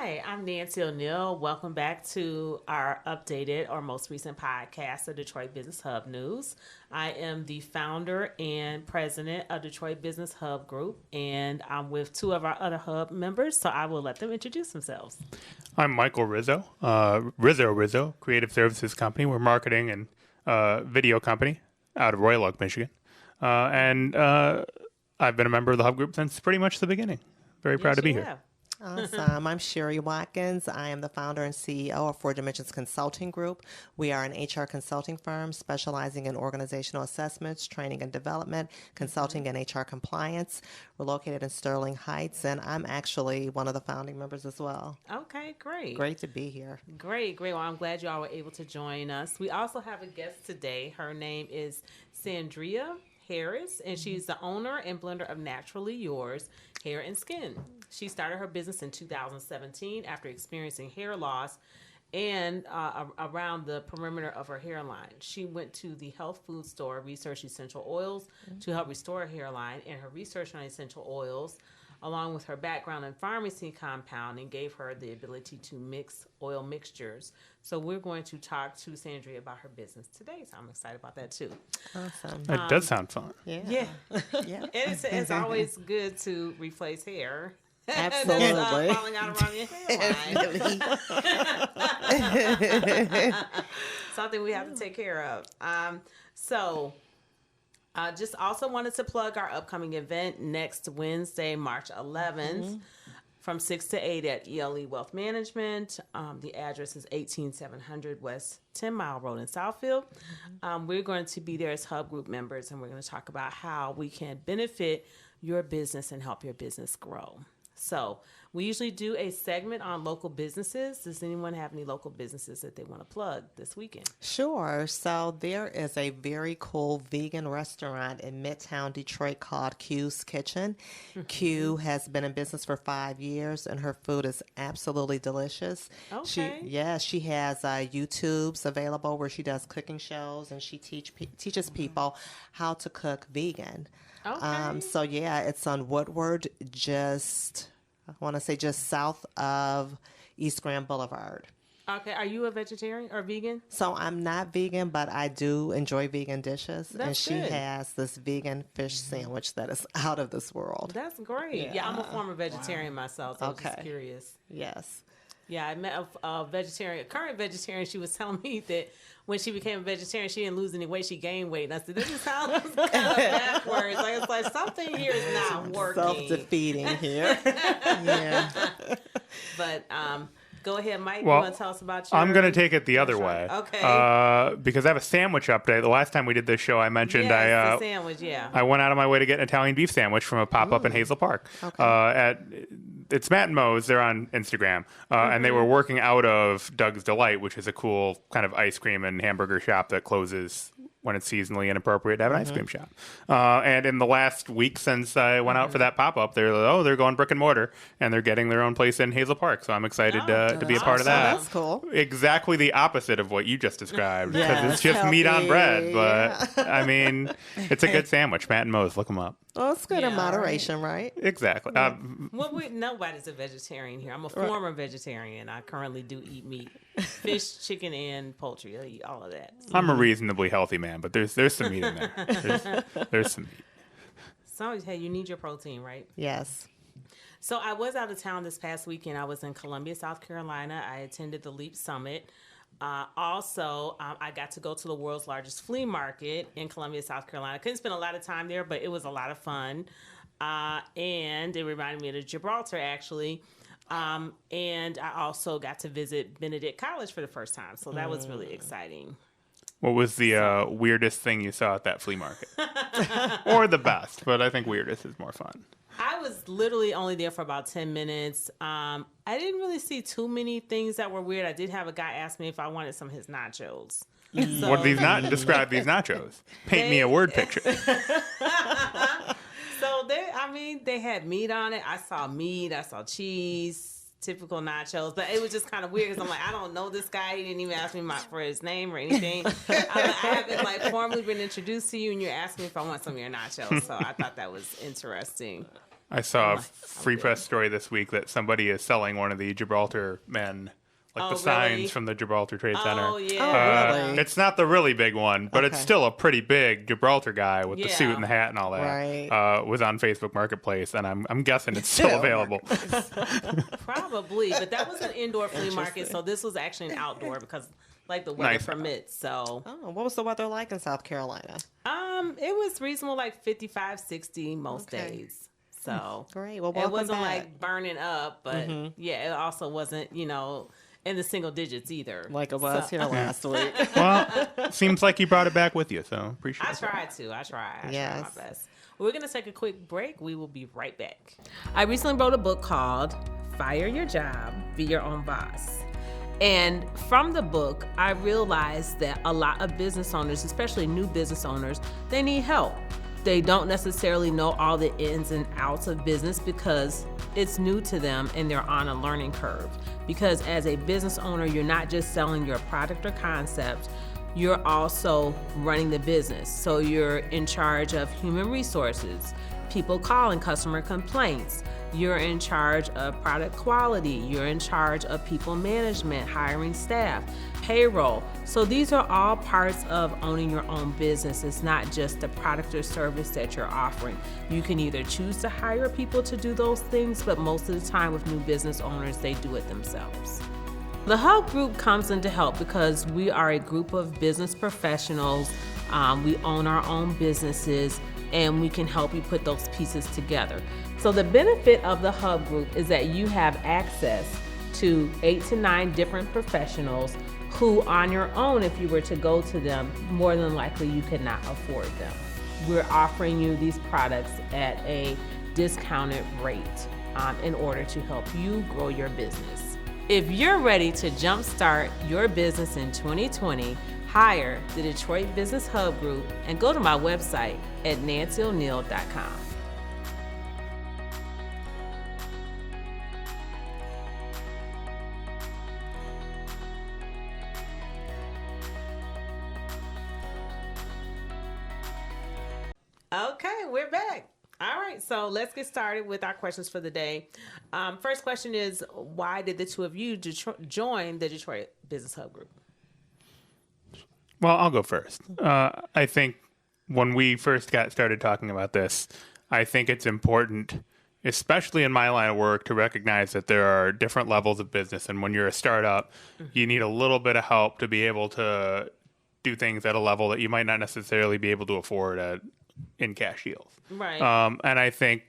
Hi, I'm Nancy O'Neill. Welcome back to our updated or most recent podcast of Detroit Business Hub News. I am the founder and president of Detroit Business Hub Group, and I'm with two of our other hub members, so I will let them introduce themselves. I'm Michael Rizzo, Rizzo, Creative Services Company. We're a marketing and video company out of Royal Oak, Michigan. And I've been a member of the Hub Group since pretty much the beginning. Very proud to be here. Awesome. I'm Sherry Watkins. I am the founder and CEO of Four Dimensions Consulting Group. We are an HR consulting firm specializing in organizational assessments, training and development, consulting, and HR compliance. We're located in Sterling Heights, and I'm actually one of the founding members as well. Okay, great. Great to be here. Great. Well, I'm glad you all were able to join us. We also have a guest today. Her name is Sandirria Harris, and she's the owner and blender of Naturally Yours Hair and Skin. She started her business in 2017 after experiencing hair loss and around the perimeter of her hairline. She went to the health food store, researched essential oils to help restore her hairline, and her research on essential oils, along with her background in pharmacy compounding, gave her the ability to mix oil mixtures. So we're going to talk to Sandirria about her business today. So I'm excited about that too. Awesome. It does sound fun. Yeah. And it's always good to replace hair. Absolutely. That's falling out around your hairline. Something we have to take care of. Just also wanted to plug our upcoming event next Wednesday, March 11th, from 6 to 8 at ELE Wealth Management. The address is 18700 West 10 Mile Road in Southfield. We're going to be there as Hub Group members, and we're going to talk about how we can benefit your business and help your business grow. So we usually do a segment on local businesses. Does anyone have any local businesses that they want to plug this weekend? Sure. So there is a very cool vegan restaurant in Midtown Detroit called Q's Kitchen. Q has been in business for 5 years, and her food is absolutely delicious. Okay. She has YouTubes available where she does cooking shows, and she teaches people how to cook vegan. Okay. It's on Woodward, just south of East Grand Boulevard. Okay. Are you a vegetarian or vegan? So I'm not vegan, but I do enjoy vegan dishes. That's and she good. has this vegan fish sandwich that is out of this world. That's great. Yeah, I'm a former vegetarian myself, so I was just curious. Yes. Yeah, I met a current vegetarian. She was telling me that when she became a vegetarian, she didn't lose any weight, she gained weight. And I said, this is how it's kind of backwards. It's like something here is not working. Self-defeating here. Yeah. But go ahead, Mike. Well, you want to tell us about your... I'm going to take it the other way. Okay. Because I have a sandwich update. The last time we did this show, I mentioned the sandwich, yeah. I went out of my way to get an Italian beef sandwich from a pop-up in Hazel Park. Okay. It's Matt and Moe's. They're on Instagram. And they were working out of Doug's Delight, which is a cool kind of ice cream and hamburger shop that closes when it's seasonally inappropriate to have an ice cream shop. And in the last week since I went out for that pop-up, they're going brick and mortar, and they're getting their own place in Hazel Park. So I'm excited to be a part of that. That's cool. Exactly the opposite of what you just described, because Yes, it's just meat on healthy, bread. But, I mean, it's a good sandwich. Matt and Moe's, look them up. Well, it's good in Yeah, moderation, right? Exactly. Well, nobody's a vegetarian here. I'm a former vegetarian. I currently do eat meat. Fish, chicken, and poultry. I eat all of that. I'm a reasonably healthy man, but there's some meat in there. There's some meat. So, hey, you need your protein, right? Yes. So I was out of town this past weekend. I was in Columbia, South Carolina. I attended the LEAP Summit. I got to go to the world's largest flea market in Columbia, South Carolina. I couldn't spend a lot of time there, but it was a lot of fun. And it reminded me of Gibraltar, actually. And I also got to visit Benedict College for the first time. So that was really exciting. What was the weirdest thing you saw at that flea market? Or the best, but I think weirdest is more fun. I was literally only there for about 10 minutes. I didn't really see too many things that were weird. I did have a guy ask me if I wanted some of his nachos. So, What are these describe these nachos? Paint me a word picture. So they had meat on it. I saw meat. I saw cheese. Typical nachos, but it was just kind of weird because I'm like, I don't know this guy. He didn't even ask me for his name or anything. I haven't formally been introduced to you, and you're asking me if I want some of your nachos. So I thought that was interesting. I saw a free press story this week that somebody is selling one of the Gibraltar men, like the signs from the Gibraltar Trade Center. Oh, yeah. Really? It's not the really big one, but it's Okay. still a pretty big Gibraltar guy with the suit Yeah. and the hat and all that. Right. Was on Facebook Marketplace, and I'm guessing it's still available. Probably, but that was an indoor flea market, so this was actually an outdoor because like the weather Nice. permits. So Oh, what was the weather like in South Carolina? it was reasonable, like 55, 60 most Okay. days. So Great. Well, it welcome wasn't back. like burning up, but yeah, it also wasn't, in the single digits either. Like it was here last week. Well, seems like you brought it back with you, so appreciate I it. tried to. I tried Yes. my best. We're going to take a quick break. We will be right back. I recently wrote a book called Fire Your Job, Be Your Own Boss. And from the book, I realized that a lot of business owners, especially new business owners, they need help. They don't necessarily know all the ins and outs of business because it's new to them and they're on a learning curve. Because as a business owner, you're not just selling your product or concept, you're also running the business. So you're in charge of human resources, people calling customer complaints. You're in charge of product quality. You're in charge of people management, hiring staff, payroll. So these are all parts of owning your own business. It's not just the product or service that you're offering. You can either choose to hire people to do those things, but most of the time with new business owners, they do it themselves. The Hub Group comes in to help because we are a group of business professionals. We own our own businesses, and we can help you put those pieces together. So the benefit of the Hub Group is that you have access to 8 to 9 different professionals who on your own, if you were to go to them, more than likely you could not afford them. We're offering you these products at a discounted rate in order to help you grow your business. If you're ready to jumpstart your business in 2020, hire the Detroit Business Hub Group and go to my website at nancyo'neil.com. Okay, we're back. All right, so let's get started with our questions for the day. First question is, why did the two of you join the Detroit Business Hub Group? Well, I'll go first. I think when we first got started talking about this, I think it's important, especially in my line of work, to recognize that there are different levels of business. And when you're a startup, you need a little bit of help to be able to do things at a level that you might not necessarily be able to afford in cash yields. Right. And I think,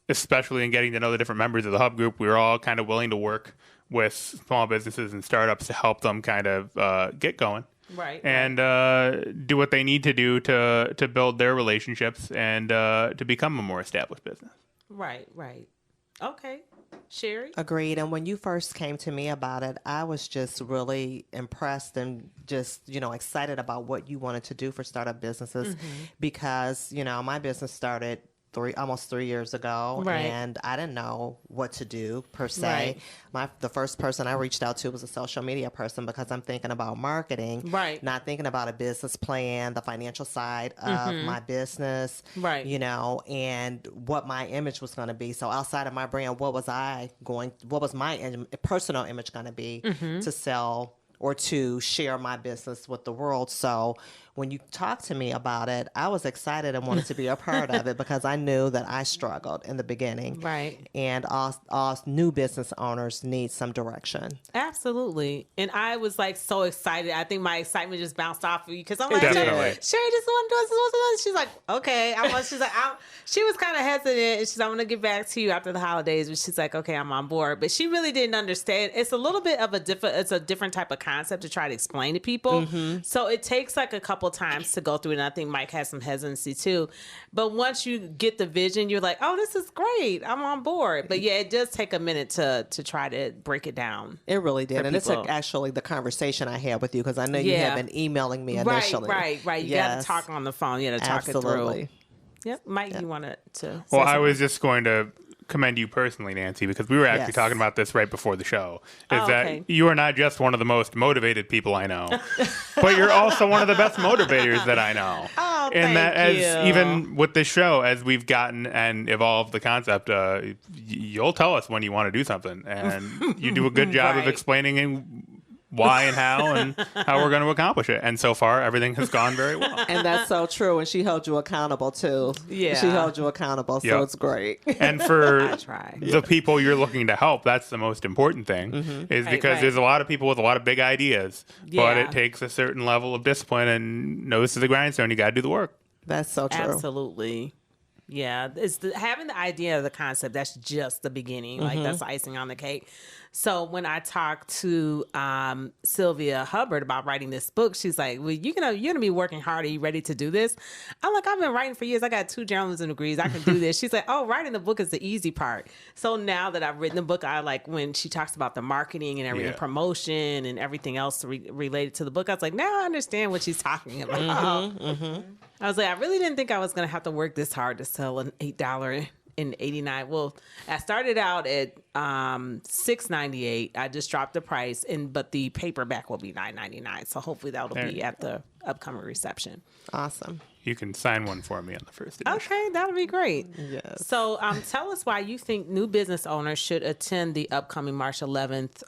especially in getting to know the different members of the Hub Group, we were all kind of willing to work with small businesses and startups to help them kind of get going. Right. And do what they need to do to build their relationships and to become a more established business. Right. Okay. Sherry? Agreed. And when you first came to me about it, I was just really impressed and just, excited about what you wanted to do for startup businesses because, my business started almost 3 years ago, Right. and I didn't know what to do per se. The first person I reached out to was a social media person because I'm thinking about marketing, Right. not thinking about a business plan, the financial side of my business, Right. and what my image was going to be. So outside of my brand, what was my personal image going to be to sell or to share my business with the world? So when you talked to me about it, I was excited and wanted to be a part of it because I knew that I struggled in the beginning. Right. And all new business owners need some direction. Absolutely. And I was like so excited. I think my excitement just bounced off of you because I'm like, Definitely. Sherry just want to do this. She's like, okay. She was kind of hesitant. And she's like, I'm going to get back to you after the holidays. But she's like, okay, I'm on board. But she really didn't understand. It's a little bit of a different type of concept to try to explain to people. So it takes like a couple times to go through it. And I think Mike has some hesitancy too. But once you get the vision, you're like, oh, this is great. I'm on board. But yeah, it does take a minute to try to break it down. It really did. And people. it's actually the conversation I had with you because I know you had been emailing me initially. Right. You got to talk on the phone. You got to talk it Absolutely. through. Yep. Mike, you wanted to Well, say I was just going to commend you personally, Nancy, because we were actually Yes. talking about this right before the show. Is okay. that you are not just one of the most motivated people I know, but you're also one of the best motivators that I know. Oh, and that thank as you. even with this show, as we've gotten and evolved the concept, you'll tell us when you want to do something, and you do a good job of Right. explaining why and how we're going to accomplish it. And so far, everything has gone very well. And that's so true. And she held you accountable too. Yeah. She held you accountable, so Yep. it's great. And for I try. the people you're looking to help, that's the most important thing, is Right, because right. there's a lot of people with a lot of big ideas, but Yeah. it takes a certain level of discipline and nose to the grindstone. You got to do the work. That's so true. Absolutely. Yeah, it's having the idea of the concept. That's just the beginning. Like that's icing on the cake. So when I talked to Sylvia Hubbard about writing this book, she's like, "Well, you're gonna be working hard. Are you ready to do this?" I'm like, "I've been writing for years. I got 2 journalism degrees. I can do this." She's like, "Oh, writing the book is the easy part." So now that I've written the book, I like when she talks about the marketing and everything, Yeah. promotion and everything else related to the book. I was like, now I understand what she's talking about. I was like, I really didn't think I was going to have to work this hard to sell an $8.89. Well, I started out at $6.98. I just dropped the price, but the paperback will be $9.99. So hopefully that'll be at the upcoming reception. Awesome. You can sign one for me on the first edition. Okay, that'll be great. Yes. So tell us why you think new business owners should attend the upcoming March 11th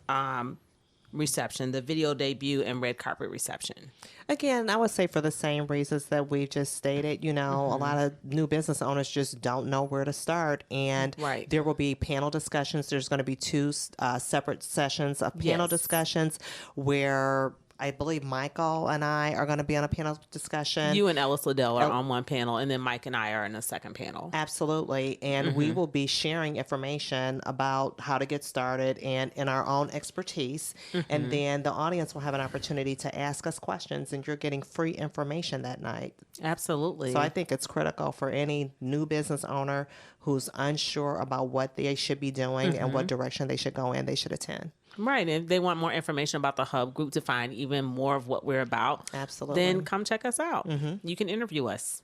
reception, the video debut and red carpet reception. Again, I would say for the same reasons that we've just stated, a lot of new business owners just don't know where to start. And Right. there will be panel discussions. There's going to be 2 separate sessions of panel Yes. discussions where I believe Michael and I are going to be on a panel discussion. You and Ellis Liddell are on one panel, and then Mike and I are in a second panel. Absolutely. And we will be sharing information about how to get started and in our own expertise. And then the audience will have an opportunity to ask us questions, and you're getting free information that night. Absolutely. So I think it's critical for any new business owner who's unsure about what they should be doing and what direction they should go in, they should attend. Right. And if they want more information about the Hub Group to find even more of what we're about, Absolutely. then come check us out. You can interview us.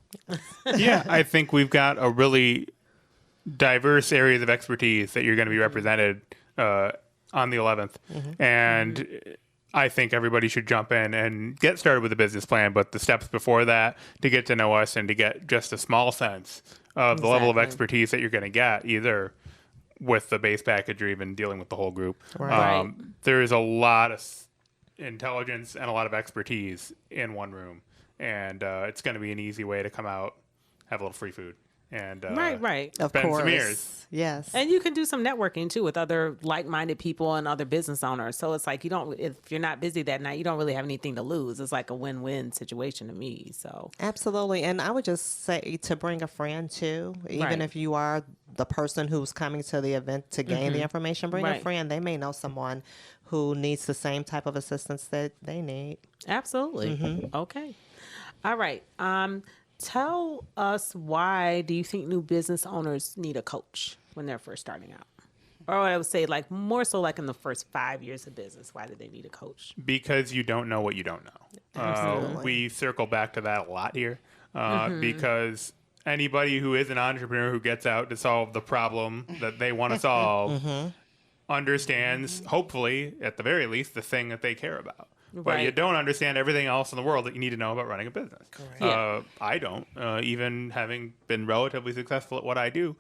Yeah, I think we've got a really diverse areas of expertise that you're going to be represented on the 11th. And I think everybody should jump in and get started with a business plan, but the steps before that to get to know us and to get just a small sense of the level of Exactly. expertise that you're going to get, either with the base package or even dealing with the whole group. Right. There is a lot of intelligence and a lot of expertise in one room, and it's going to be an easy way to come out, have a little free food, and Right. Of spend course. some ears. Yes. And you can do some networking too with other like-minded people and other business owners. So it's like if you're not busy that night, you don't really have anything to lose. It's like a win-win situation to me. So Absolutely. And I would just say to bring a friend too, even Right. if you are the person who's coming to the event to gain the information, bring a Right. friend. They may know someone who needs the same type of assistance that they need. absolutely. Okay. All right. Tell us, why do you think new business owners need a coach when they're first starting out? Or I would say like more so like in the first 5 years of business, why do they need a coach? Because you don't know what you don't know. We circle back to that a lot here because anybody who is an entrepreneur who gets out to solve the problem that they want to solve understands, hopefully, at the very least, the thing that they care about. But you Right. don't understand everything else in the world that you need to know about running a business. Yeah. I don't. Even having been relatively successful at what I do,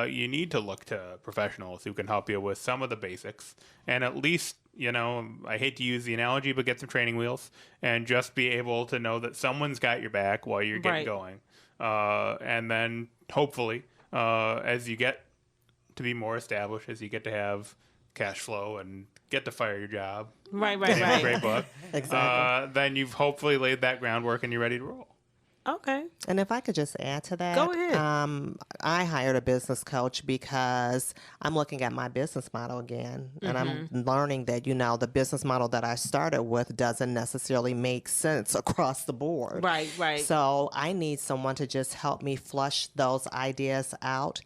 you need to look to professionals who can help you with some of the basics. And at least, I hate to use the analogy, but get some training wheels and just be able to know that someone's got your back while you're getting Right. going. And then hopefully, as you get to be more established, as you get to have cash flow and get to fire your job, Right. name of a great book, Exactly. then you've hopefully laid that groundwork and you're ready to roll. Okay. And if I could just add to that, Go ahead. I hired a business coach because I'm looking at my business model again, and I'm learning that the business model that I started with doesn't necessarily make sense across the board. Right. So I need someone to just help me flush those ideas out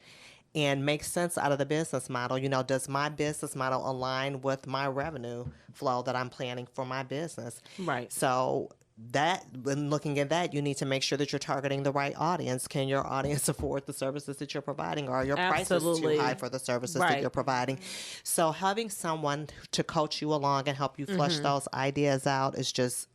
and make sense out of the business model. Does my business model align with my revenue flow that I'm planning for my business? Right. So when looking at that, you need to make sure that you're targeting the right audience. Can your audience afford the services that you're providing, or are your prices Absolutely. too high for the services Right. that you're providing? So having someone to coach you along and help you flush those ideas out is just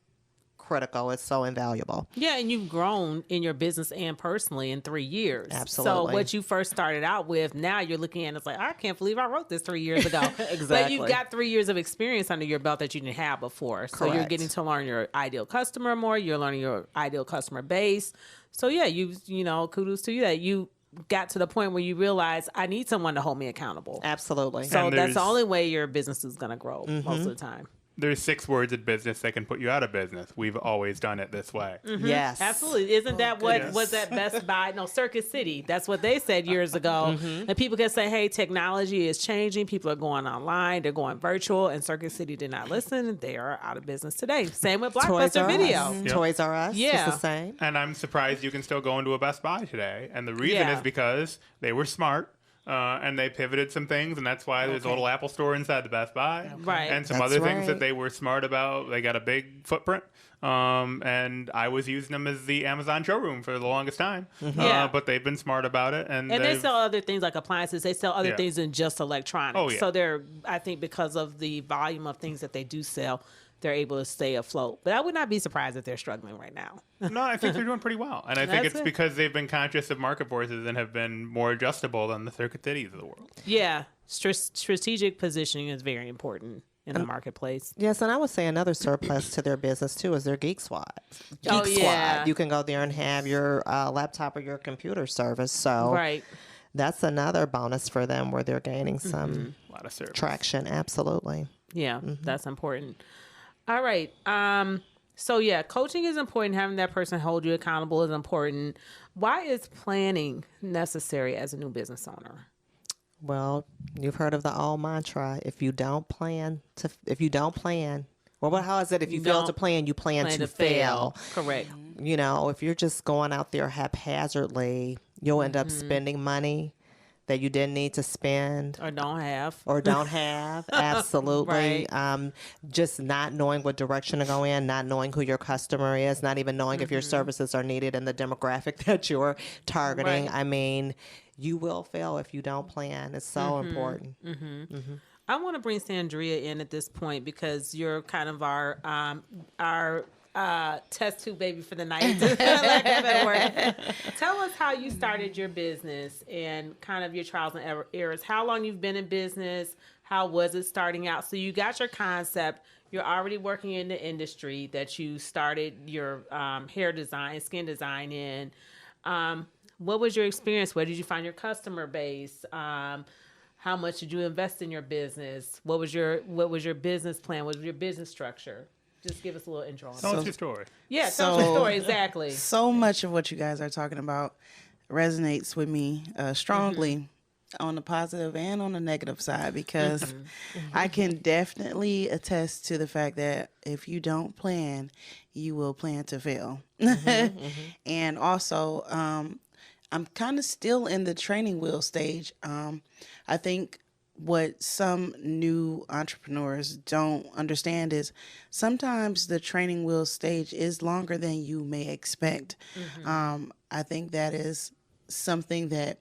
critical. It's so invaluable. Yeah, and you've grown in your business and personally in 3 years. Absolutely. So what you first started out with, now you're looking at it, it's like, I can't believe I wrote this 3 years ago. Exactly. But you've got 3 years of experience under your belt that you didn't have before. So you're Correct. getting to learn your ideal customer more. You're learning your ideal customer base. So yeah, you know, kudos to you that you got to the point where you realize I need someone to hold me accountable. Absolutely. So And that's the there's- only way your business is going to grow most of the time. There's 6 words in business that can put you out of business. We've always done it this way. Yes. Absolutely. Isn't that what goodness. was at Best Buy? No, Circuit City. That's what they said years ago. And people can say, hey, technology is changing. People are going online. They're going virtual. And Circuit City did not listen. They are out of business today. Same with Toys Blockbuster R Video. Us. Yep. Toys R Us. Yeah. It's the same. And I'm surprised you can still go into a Best Buy today. And the reason Yeah. is because they were smart. And they pivoted some things, and that's why there's a little Apple store inside the Best Buy. Right. And some That's other things right. that they were smart about. They got a big footprint. And I was using them as the Amazon showroom for the longest time. Yeah. But they've been smart about it. And And they they've- sell other things like appliances. They sell other Yeah. things than just electronics. Oh, yeah. So they're, I think, because of the volume of things that they do sell, they're able to stay afloat. But I would not be surprised if they're struggling right now. No, I think they're doing pretty well. And I think That's it's it. because they've been conscious of market forces and have been more adjustable than the Circuit Cities of the world. Yeah. Strategic positioning is very important in the marketplace. Yes, and I would say another surplus to their business too is their Geek Squad. Geek Oh, yeah. Squad. You can go there and have your laptop or your computer service. So Right. that's another bonus for them where they're gaining some A lot of service. traction. Absolutely. Yeah, that's important. All right. So yeah, coaching is important. Having that person hold you accountable is important. Why is planning necessary as a new business owner? Well, you've heard of the old mantra: if you don't plan, well, how is it? If you fail Don't to plan, you plan to fail. Correct. You know, if you're just going out there haphazardly, you'll end up spending money that you didn't need to spend Or don't have. or don't have. Absolutely. Right. Just not knowing what direction to go in, not knowing who your customer is, not even knowing if your services are needed in the demographic that you're targeting. Right. I mean, you will fail if you don't plan. It's so important. I want to bring Sandirria in at this point because you're kind of our test tube baby for the night. Lack of a better word. Tell us how you started your business and kind of your trials and errors. How long you've been in business? How was it starting out? So you got your concept. You're already working in the industry that you started your hair design, skin design in. What was your experience? Where did you find your customer base? How much did you invest in your business? What was your business plan? What was your business structure? Just give us a little intro on Tell that. us your story. Yeah, tell us your story, exactly. So much of what you guys are talking about resonates with me strongly on the positive and on the negative side because I can definitely attest to the fact that if you don't plan, you will plan to fail. And also, I'm kind of still in the training wheel stage. I think what some new entrepreneurs don't understand is sometimes the training wheel stage is longer than you may expect. I think that is something that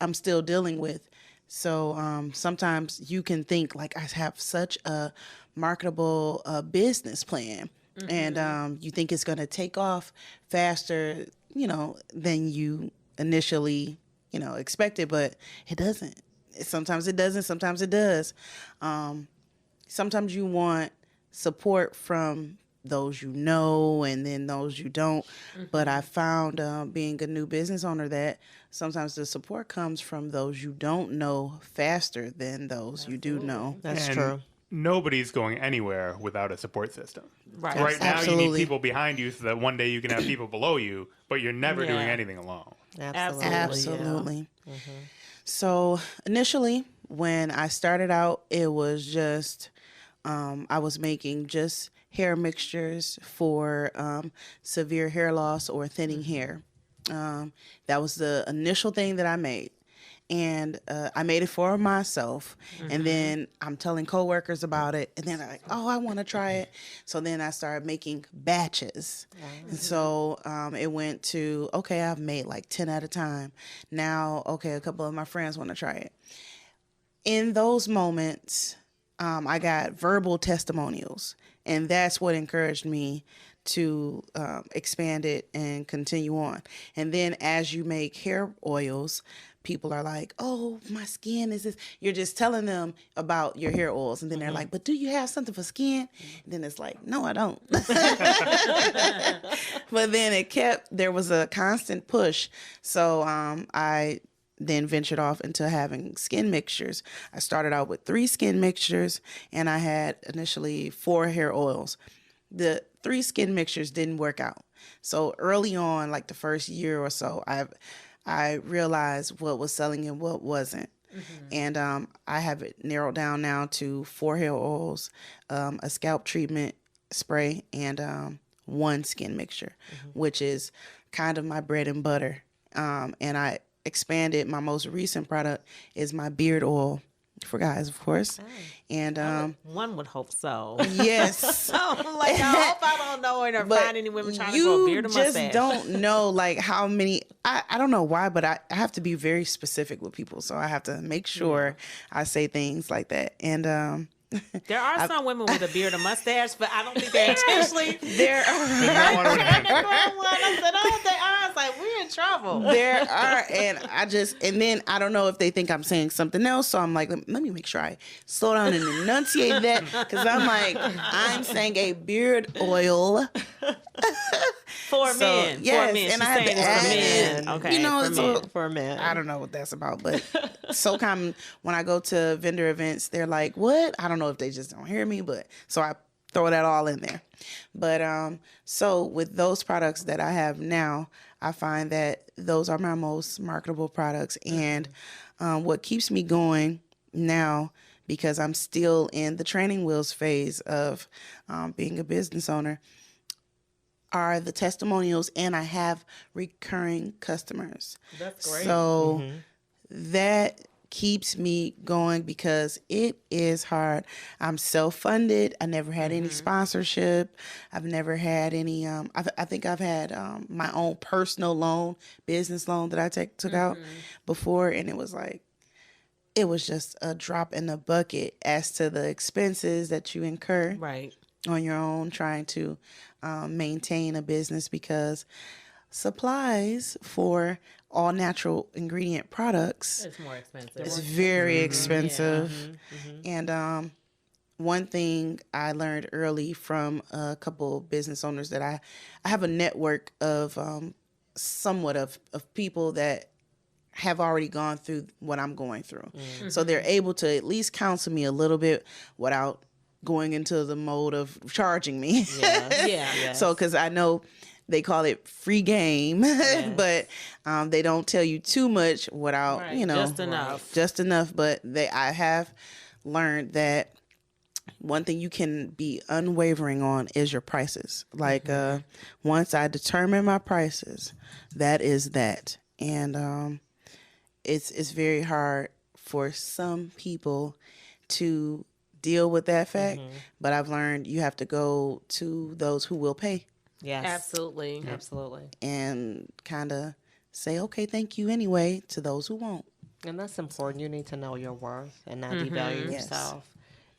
I'm still dealing with. So sometimes you can think like I have such a marketable business plan and you think it's going to take off faster, than you initially, expected, but it doesn't. Sometimes it doesn't. Sometimes it does. Sometimes you want support from those and then those you don't. But I found being a new business owner that sometimes the support comes from those you don't know faster than those you do know. That's And true. Nobody's going anywhere without a support system. Right. Right now, you Absolutely. need people behind you so that one day you can have people below you, but you're never doing Yeah. anything alone. Absolutely. Absolutely. So initially, when I started out, it was just I was making just hair mixtures for severe hair loss or thinning hair. That was the initial thing that I made. And I made it for myself. And then I'm telling coworkers about it. And then they're like, oh, I want to try it. So then I started making batches. And so it went to, okay, I've made like 10 at a time. Now, okay, a couple of my friends want to try it. In those moments, I got verbal testimonials. And that's what encouraged me to expand it and continue on. And then as you make hair oils, people are like, oh, my skin is this. You're just telling them about your hair oils. And then they're like, but do you have something for skin? And then it's like, no, I don't. But then there was a constant push. So I then ventured off into having skin mixtures. I started out with 3 skin mixtures, and I had initially 4 hair oils. The 3 skin mixtures didn't work out. So early on, like the first year or so, I realized what was selling and what wasn't. And I have it narrowed down now to 4 hair oils, a scalp treatment spray, and 1 skin mixture, which is kind of my bread and butter. And I expanded. My most recent product is my beard oil for guys, of course. And one would hope so. Yes. Like, I hope I don't know or find any women trying to grow a beard or mustache. You just don't know, like, how many. I don't know why, but I have to be very specific with people, so I have to make sure I say things like that. And there are some women with a beard or mustache, but I don't think they're intentionally. There are. I said, oh, they are. I was like, we're in trouble. There are, and then I don't know if they think I'm saying something else, so I'm like, let me make sure I slow down and enunciate that, because I'm like, I'm saying a beard oil. For men. Yes, for men. and She's I have saying to it's add for men. in, Okay, you know, for so men. For men. I don't know what that's about, but so common when I go to vendor events, they're like, what? I don't know if they just don't hear me, but so I throw that all in there. But so with those products that I have now, I find that those are my most marketable products. And what keeps me going now, because I'm still in the training wheels phase of being a business owner, are the testimonials, and I have recurring customers. That's great. So that keeps me going, because it is hard. I'm self-funded. I never had any sponsorship. I've never had any, I think I've had my own personal loan, business loan that I took out before, and it was just a drop in the bucket as to the expenses that you incur on your own trying to maintain a business, because supplies for all natural ingredient products, it's more expensive. It's very expensive. And one thing I learned early from a couple business owners, that I have a network of somewhat of people that have already gone through what I'm going through. So they're able to at least counsel me a little bit without going into the mode of charging me. So, because I know they call it free game, but they don't tell you too much without, you know, just enough. But I have learned that one thing you can be unwavering on is your prices. Like once I determine my prices, that is that. And it's very hard for some people to deal with that fact, but I've learned you have to go to those who will pay. Yes. Absolutely. Absolutely. And kind of say, okay, thank you anyway, to those who won't. And that's important. You need to know your worth and not devalue yourself.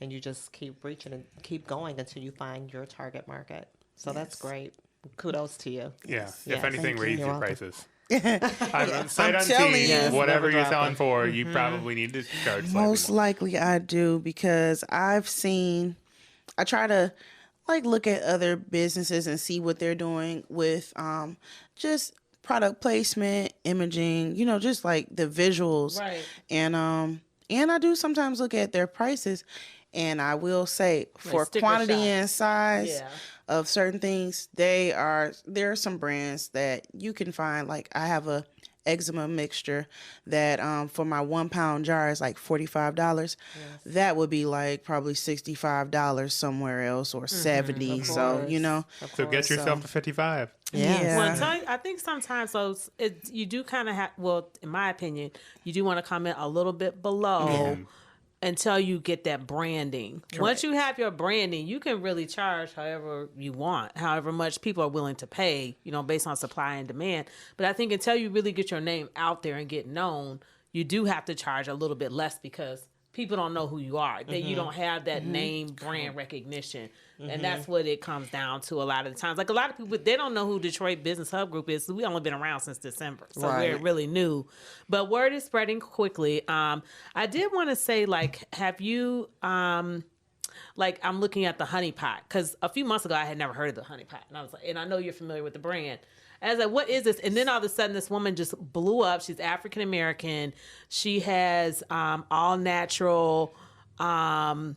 And you just keep reaching and keep going until you find your target market. So that's great. Kudos to you. Yeah. Yes. If anything, raise your prices. I'm Sight telling unseen, you. whatever you're selling for, you probably need to charge slightly Most more. likely I do, because I try to like look at other businesses and see what they're doing with just product placement, imaging, you know, just like the visuals. And I do sometimes look at their prices, and I will say for quantity and size of certain things, there are some brands that you can find. Like I have a eczema mixture that for my 1 pound jar is like $45. That would be like probably $65 somewhere else, or $70. So you know, so get yourself to 55. Well, I think sometimes you do kind of have. Well, in my opinion, you do want to come in a little bit below. Until you get that branding. Correct. Once you have your branding, you can really charge however you want, however much people are willing to pay, you know, based on supply and demand. But I think until you really get your name out there and get known, you do have to charge a little bit less, because people don't know who you are. That you don't have that name brand recognition. And that's what it comes down to a lot of the times. Like a lot of people, they don't know who Detroit Business Hub Group is. We only been around since December. So we're really new. But word is spreading quickly. I did want to say, like, have you, like, I'm looking at the honey pot. Because a few months ago, I had never heard of the honey pot. And I was like, and I know you're familiar with the brand. I was like, what is this? And then all of a sudden, this woman just blew up. She's African American. She has all natural hygiene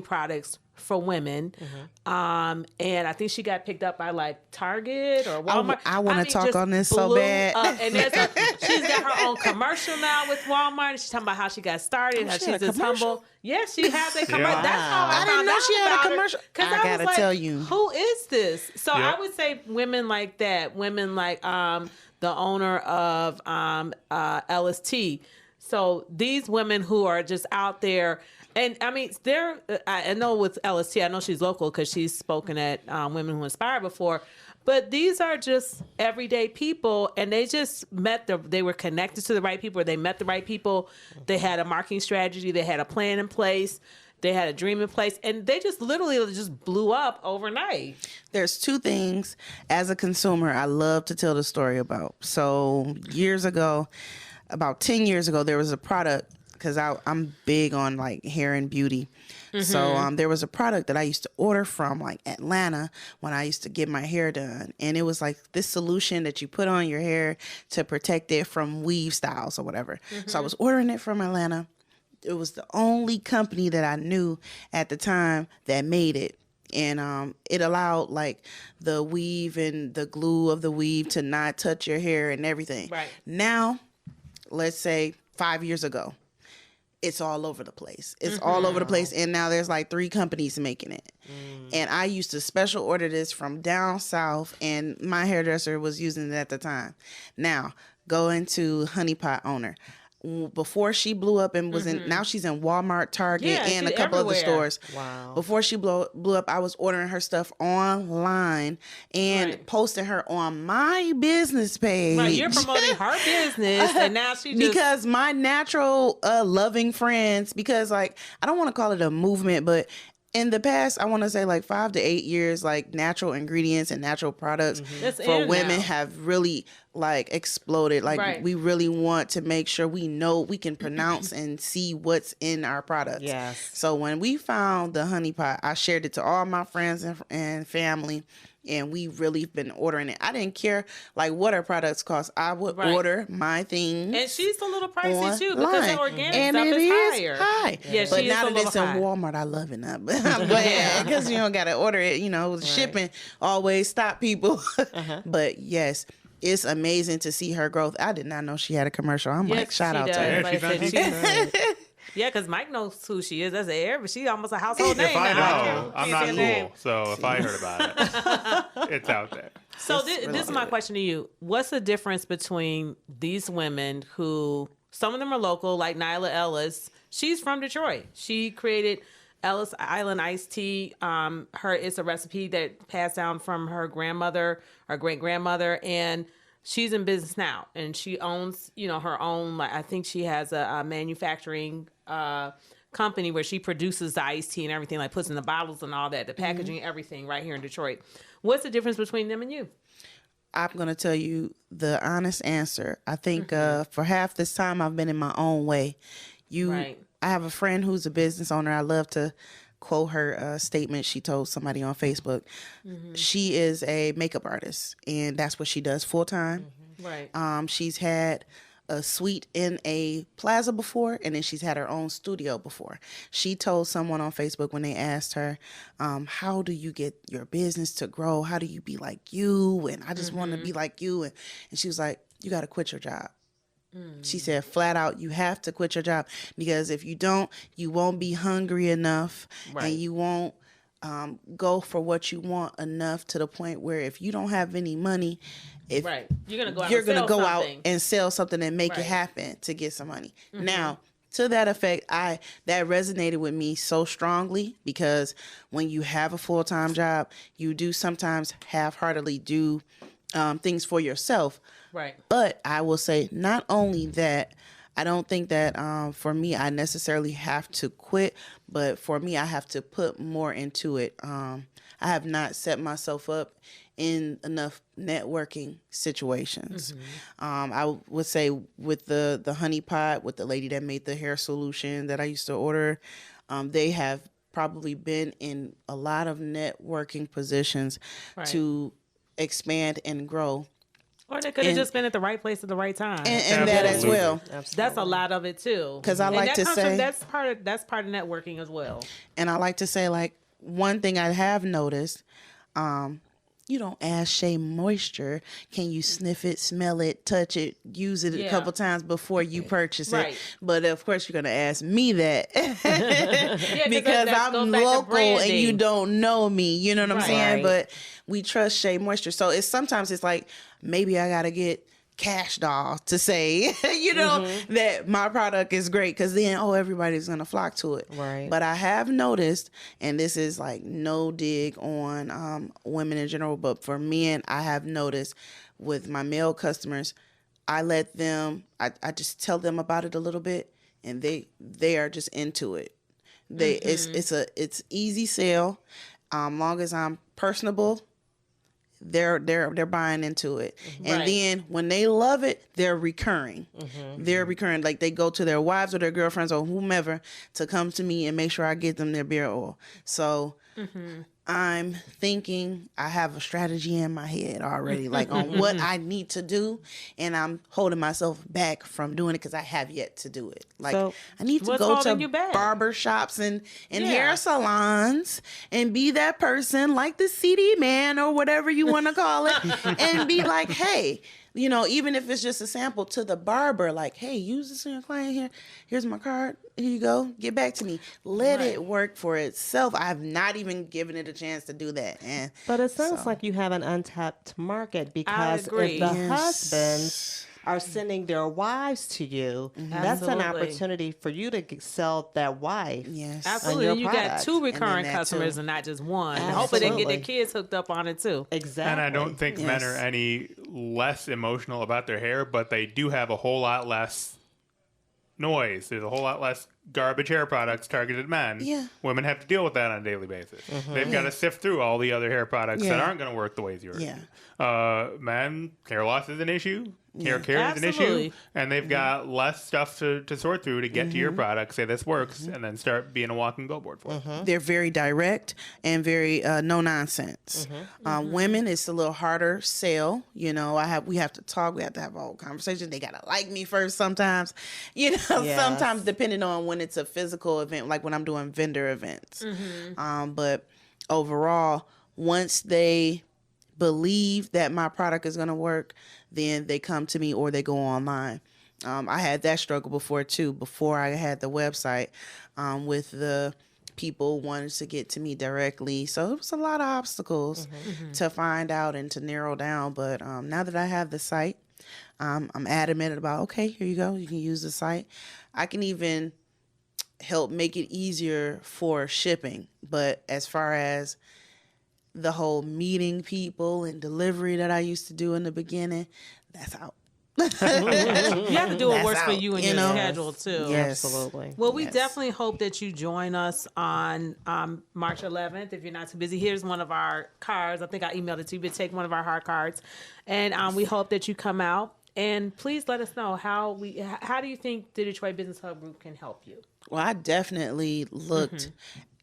products for women. And I think she got picked up by like Target or Walmart. I want to talk on this so bad. And she's got her own commercial now with Walmart. And she's talking about how she got started, how she's just humble. Yes, she has a commercial. Yeah. That's how I didn't know she had a commercial. I gotta tell you. Who is this? So I would say women like that, women like the owner of LST. So these women who are just out there, and I mean, I know with LST, I know she's local because she's spoken at Women Who Inspire before, but these are just everyday people, and they just they were connected to the right people, or they met the right people. They had a marketing strategy, they had a plan in place, they had a dream in place, and they just literally just blew up overnight. There's two things as a consumer I love to tell the story about. So years ago, about 10 years ago, there was a product, because I'm big on like hair and beauty. So there was a product that I used to order from like Atlanta when I used to get my hair done. And it was like this solution that you put on your hair to protect it from weave styles or whatever. So I was ordering it from Atlanta. It was the only company that I knew at the time that made it. And it allowed like the weave and the glue of the weave to not touch your hair and everything. Right. Now, let's say 5 years ago, it's all over the place. It's all over the place. And now there's like 3 companies making it. And I used to special order this from down south, and my hairdresser was using it at the time. Now, go into Honey Pot owner. Before she blew up and was in, now she's in Walmart, Target, and a couple other stores. Wow. Before she blew up, I was ordering her stuff online and posting her on my business page. Right, you're promoting her business, and now she just... Because my natural loving friends, because like, I don't want to call it a movement, but in the past, I want to say like 5 to 8 years, like natural ingredients and natural products for women have really like exploded. Like we really want to make sure we know we can pronounce and see what's in our products. Yes. So when we found the honey pot, I shared it to all my friends and family. And we really been ordering it. I didn't care like what her products cost. I would order my things. And she's a little pricey too, because the organic and stuff it is higher. High. Yeah, but she now is that a it's little in high. Walmart, I love it now. But because you don't gotta order it, you know, shipping always stop people. But yes. It's amazing to see her growth. I did not know she had a commercial. I'm like, shout out to her. Yeah, she's yeah, because Mike knows who she is. That's an air, but she's almost a household name. If I now. know, I'm not cool. So if I heard about it, it's out there. So this is my question to you. What's the difference between these women who, some of them are local, like Nyla Ellis. She's from Detroit. She created Ellis Island iced tea. It's a recipe that passed down from her grandmother, her great grandmother, and she's in business now. And she owns, her own. Like, I think she has a manufacturing company where she produces the iced tea and everything, like puts in the bottles and all that, the packaging, everything, right here in Detroit. What's the difference between them and you? I'm going to tell you the honest answer. I think for half this time I've been in my own way. I have a friend who's a business owner. I love to quote her statement she told somebody on Facebook. She is a makeup artist, and that's what she does full time. Right. She's had a suite in a plaza before, and then she's had her own studio before. She told someone on Facebook when they asked her, how do you get your business to grow? How do you be like you? And I just want to be like you. And she was like, you got to quit your job. She said flat out, you have to quit your job, because if you don't, you won't be hungry enough, and you won't go for what you want enough to the point where if you don't have any money, you're gonna go out and sell something and make it happen to get some money. Now, to that effect, that resonated with me so strongly, because when you have a full-time job, you do sometimes half-heartedly do things for yourself. Right. But I will say, not only that, I don't think that for me, I necessarily have to quit, but for me, I have to put more into it. I have not set myself up in enough networking situations. I would say with the honey pot, with the lady that made the hair solution that I used to order, they have probably been in a lot of networking positions to expand and grow. Or they could have just been at the right place at the right time. And that as well. Absolutely. That's a lot of it too. Because I like to say that's part of networking as well. And I like to say, like, one thing I have noticed, you don't ask Shea Moisture, can you sniff it, smell it, touch it, use it a couple times before you purchase it. But of course you're going to ask me that because I'm local and you don't know me. You know what I'm saying? But we trust Shea Moisture. So it's sometimes it's like, maybe I got to get Cash Doll to say, you know, that my product is great, because then, everybody's going to flock to it. Right. But I have noticed, and this is like no dig on women in general, but for men, I have noticed with my male customers, I let them, I just tell them about it a little bit, and they are just into it. It's easy sale. Long as I'm personable, they're buying into it. And then when they love it, they're recurring. They're recurring. Like, they go to their wives or their girlfriends or whomever to come to me and make sure I get them their beard oil. So I'm thinking I have a strategy in my head already, like on what I need to do, and I'm holding myself back from doing it because I have yet to do it. Like, so I need to go to barber shops and hair salons and be that person, like the CD man or whatever you want to call it, and be like, hey, you know, even if it's just a sample to the barber, like, hey, use this in your client here. Here's my card. Here you go. Get back to me. Let it work for itself. I have not even given it a chance to do that. But it sounds like you have an untapped market, because if the husbands are sending their wives to you, that's an opportunity for you to sell that wife. Yes, absolutely. You got 2 recurring customers and not just one. And hopefully they can get their kids hooked up on it too. Exactly. And I don't think men are any less emotional about their hair, but they do have a whole lot less noise. There's a whole lot less garbage hair products targeted at men. Yeah. Women have to deal with that on a daily basis. They've got to sift through all the other hair products that aren't going to work the way yours. Men, hair loss is an issue. Hair care is an issue, and they've got less stuff to sort through to get to your product, say this works, and then start being a walking billboard for it. They're very direct and very no nonsense. Women, it's a little harder sell. You know, we have to talk. We have to have a whole conversation. They gotta like me first sometimes. You know, sometimes depending on when it's a physical event, like when I'm doing vendor events. But overall, once they believe that my product is going to work, then they come to me or they go online. I had that struggle before too, before I had the website, with the people wanting to get to me directly. So it was a lot of obstacles to find out and to narrow down. But now that I have the site, I'm adamant about, okay, here you go. You can use the site. I can even help make it easier for shipping. But as far as the whole meeting people and delivery that I used to do in the beginning, that's out. You have to do what works for you and your schedule too. Yes. Absolutely. Well, we definitely hope that you join us on March 11th. If you're not too busy, here's one of our cards. I think I emailed it to you, but take one of our hard cards. And we hope that you come out. And please let us know how do you think the Detroit Business Hub Group can help you? Well, I definitely looked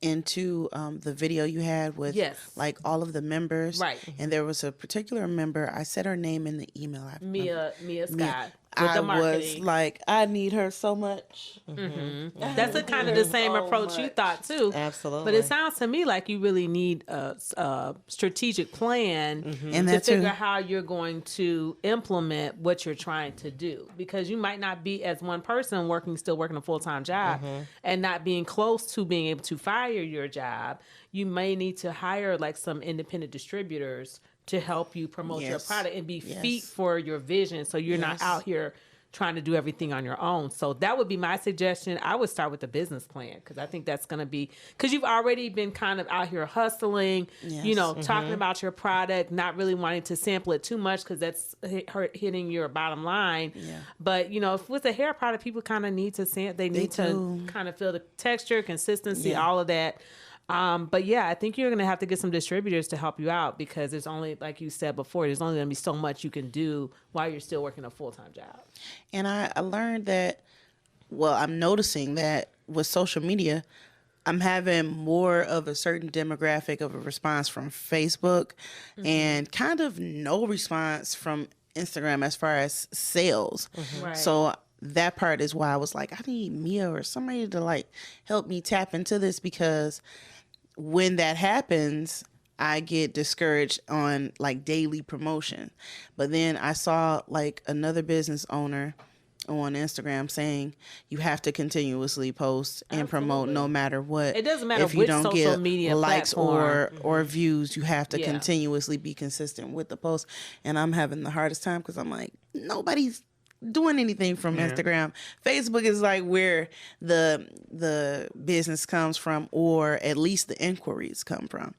into the video you had with like all of the members. Right. And there was a particular member, I said her name in the email. Mia Scott. I was like, I need her so much. That's the kind of the same approach you thought too. Absolutely. But it sounds to me like you really need a strategic plan and to figure out how you're going to implement what you're trying to do. Because you might not be as one person still working a full-time job and not being close to being able to fire your job. You may need to hire like some independent distributors to help you promote your product and be feet for your vision, so you're not out here trying to do everything on your own. So that would be my suggestion. I would start with the business plan, because I think that's going to be, because you've already been kind of out here hustling, you know, talking about your product, not really wanting to sample it too much because that's hitting your bottom line. But, you know, if with a hair product, people kind of need to they need to kind of feel the texture, consistency, all of that. But yeah, I think you're going to have to get some distributors to help you out, because there's only, like you said before, there's only going to be so much you can do while you're still working a full-time job. And I learned that, well, I'm noticing that with social media, I'm having more of a certain demographic of a response from Facebook and kind of no response from Instagram as far as sales. Right. So that part is why I was like, I need Mia or somebody to like help me tap into this, because when that happens, I get discouraged on like daily promotion. But then I saw like another business owner on Instagram saying you have to continuously post and promote no matter what. It doesn't matter if you which don't social get media likes platform. or views, you have to continuously be consistent with the post. And I'm having the hardest time because I'm like, nobody's doing anything from Instagram. Facebook is like where the business comes from, or at least the inquiries come from.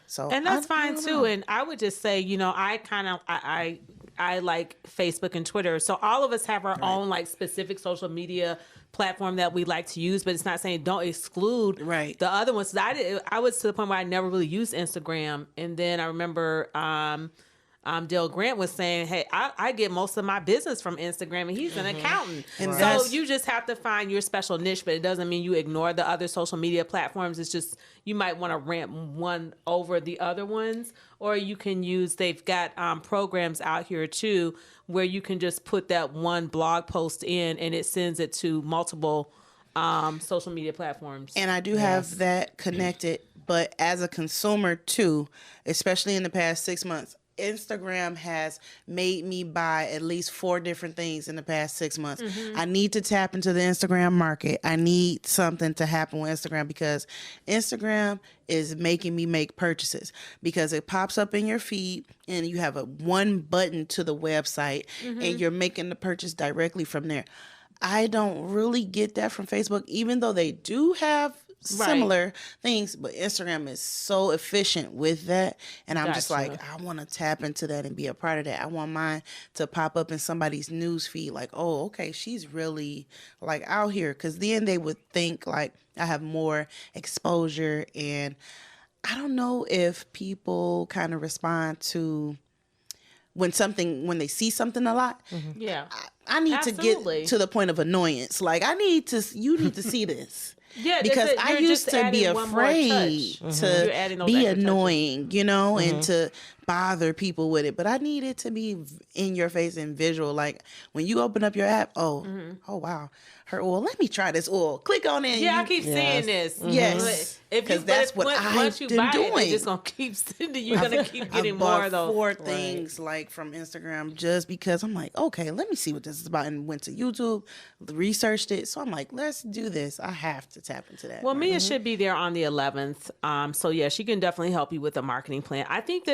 So, and that's fine too. And I would just say, you know, I like Facebook and Twitter. So all of us have our own like specific social media platform that we like to use, but it's not saying don't exclude the other ones. I was to the point where I never really used Instagram. And then I remember Dale Grant was saying, hey, I get most of my business from Instagram, and he's an accountant. And so you just have to find your special niche, but it doesn't mean you ignore the other social media platforms. It's just you might want to ramp one over the other ones, or you can use, they've got programs out here too where you can just put that one blog post in and it sends it to multiple social media platforms. And I do have that connected, but as a consumer too, especially in the past 6 months, Instagram has made me buy at least 4 different things in the past 6 months. I need to tap into the Instagram market. I need something to happen with Instagram, because Instagram is making me make purchases, because it pops up in your feed and you have one button to the website and you're making the purchase directly from there. I don't really get that from Facebook, even though they do have similar things, but Instagram is so efficient with that, and I'm just like, I want to tap into that and be a part of that. I want mine to pop up in somebody's news feed like, oh, okay, she's really like out here, because then they would think like I have more exposure. And I don't know if people kind of respond to when they see something a lot. I need to get to the point of annoyance. Like, you need to see this. Because I used to be afraid to be annoying, you know, and to bother people with it. But I need it to be in your face and visual. Like when you open up your app, oh wow, her oil. Let me try this oil. Click on it. I keep seeing this. Yes, because that's what I've been doing. They're just gonna keep sending. You're gonna keep getting more of those. 4 things like from Instagram, just because I'm like, okay, let me see what this is about, and went to YouTube, researched it. So I'm like, let's do this. I have to tap into that. Well, Mia should be there on the 11th. So yeah, she can definitely help you with a marketing plan. I think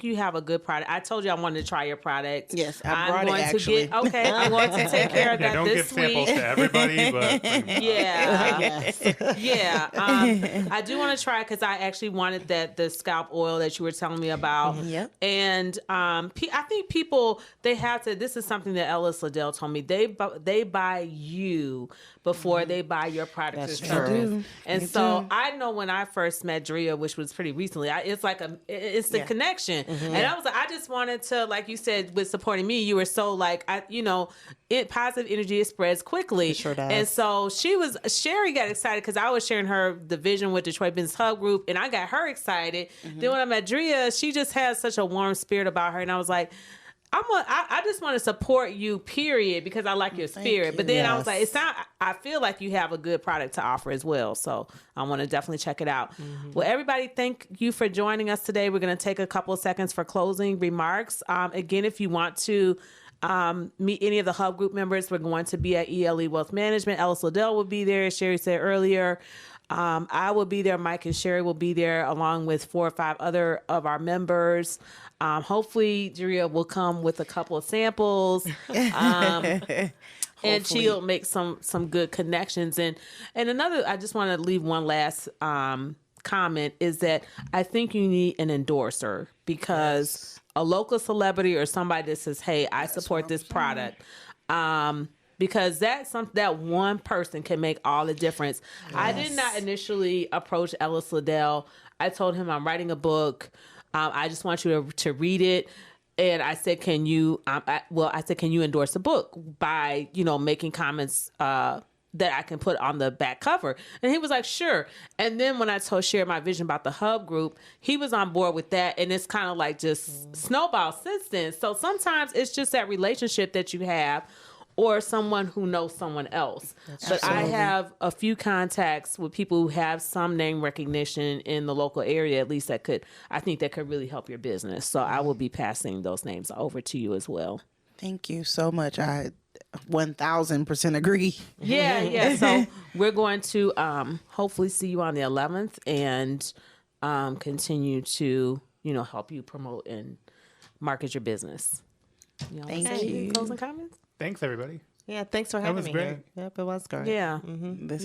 you have a good product. I told you I wanted to try your product. Yes, I brought it actually. I'm going to take care of that don't this give samples week. to everybody, but I do want to try, because I actually wanted the scalp oil that you were telling me about. And I think people, they have to. This is something that Ellis Liddell told me. They buy you before they buy your product or service. And so I know when I first met Drea, which was pretty recently, it's like it's the connection. And I was like, I just wanted to, like you said, with supporting me, you were so like, positive energy, it spreads quickly. It sure does. And so Sherry got excited because I was sharing her the vision with Detroit Business Hub Group, and I got her excited. Then when I met Drea, she just has such a warm spirit about her, and I was like, I just want to support you, period, because I like your spirit. But then I was like, I feel like you have a good product to offer as well. So I want to definitely check it out. Well, everybody, thank you for joining us today. We're going to take a couple of seconds for closing remarks. Again, if you want to meet any of the Hub Group members, we're going to be at ELE Wealth Management. Ellis Liddell will be there, as Sherry said earlier. I will be there. Mike and Sherry will be there along with 4 or 5 other of our members. Hopefully, Daria will come with a couple of samples. And she'll make some good connections. And another, I just want to leave one last comment is that I think you need an endorser because a local celebrity or somebody that says, hey, I support this product. Because that one person can make all the difference. Yes. I did not initially approach Ellis Liddell. I told him I'm writing a book. I just want you to read it. And I said, can you? Can you endorse the book by making comments that I can put on the back cover? And he was like, sure. And then when I shared my vision about the Hub group, he was on board with that. And it's kind of like just snowball since then. So sometimes it's just that relationship that you have or someone who knows someone else. But I have a few contacts with people who have some name recognition in the local area, at least that could really help your business. So I will be passing those names over to you as well. Thank you so much. I 1000% agree. Yeah. So we're going to hopefully see you on the 11th and continue to, help you promote and market your business. Thank you. Closing comments? Thanks, everybody. Yeah, thanks for having me great. here. Yep, it was great. Yeah. This